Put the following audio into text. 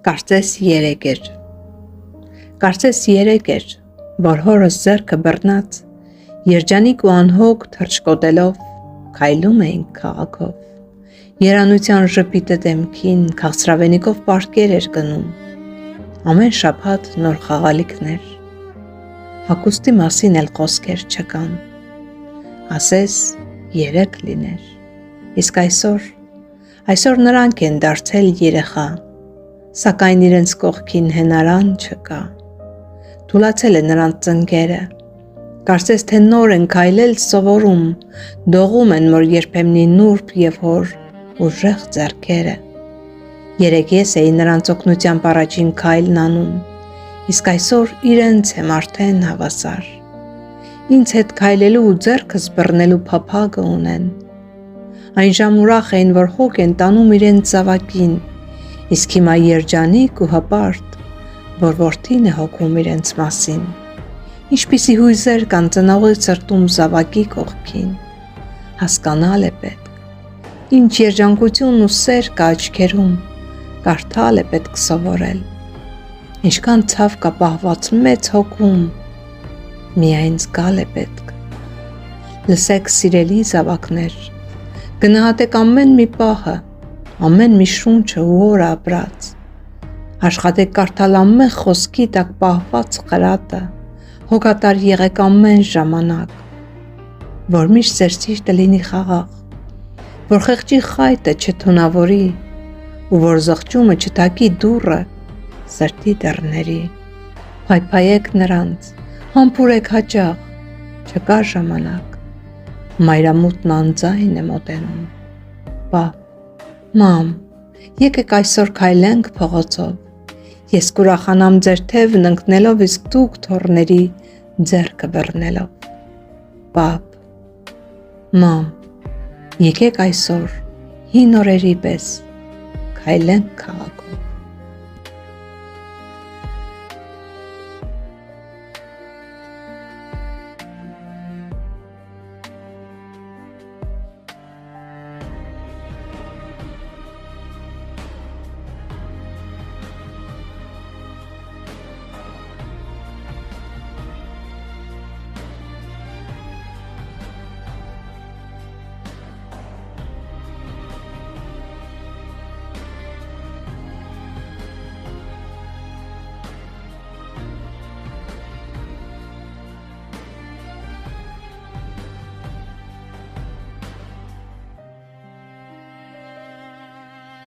Կարծես 3 էր։ Կարծես 3 էր, որ հորս ձեռքը բռնած, երջանիկ ու անհոգ թռչկոտելով քայլում էինք քաղաքով։ Երանության ժպիտը դեմքին քաղցրավենիքով պարկեր էր գնում։ Ամեն շաբաթ նոր խաղալիքներ։ Հագուստի մասին էլ խոսքեր չկան։ Ասես 3 լիներ։ Իսկ այսօր նրանք են դարձել երեխա, սակայն իրենց կողքին հենարան չկա։ Թուլացել է նրանց ծնկերը, կարծես թե նոր են քայլել սովորում, դողում են, որ երբեմնի նուրբ և հոր ուժեղ ձեռքերը։ Երեկ ես էի նրանց օգնությամբ առաջին քայլն անում, իսկ այսօր իրենց եմ արդեն հավասար։ Ինձ հետ քայլելու ու ձեռքս բռնելու փափագը ունեն։ Այն ժամ ուրախ էին, որ հոգ են տանում իրենց զավակին, իսկ հիմա երջանիկ ու հպարտ, որ որդին է հոգում իրենց մասին։ Ինչպիսի հույզեր կան ծնողի սրտում զավակի կողքին։ Հասկանալ է պետք։ Ինչ երջանկություն ու սեր կա աչքերում, կարդալ է պետք սովորել։ Ինչքան ցավ կա պահված մեծ հոգում, միայն զգալ է պետք։ Լսեք սիրելի զավակներ, գնահատեք ամեն մի պահը, ամեն մի շունչը ու օրը ապրած։ Աշխատեք կարդալ ամեն խոսքի տակ պահված խրատը, հոգատար եղեք ամեն ժամանակ, որ միշտ ձեր սիրտը լինի խաղաղ, որ խեղճի խայտը չթունավորի ու որ զղջումը չթակի դուռը սրտի դռների։ Փայփայեք նրանց, համբուրեք հաճախ, չկա ժամանակ, մայրամուտն անձայն է մոտենում։ Պապ, մամ, եկեք այսօր քայլենք փողոցով։ Ես կուրախանամ ձեր թևն ընկնելով, իսկ դուք թոռների ձեռքը բռնելով։ Պապ, մամ, եկեք այսօր հին օրերի պես քայլենք քաղաքով։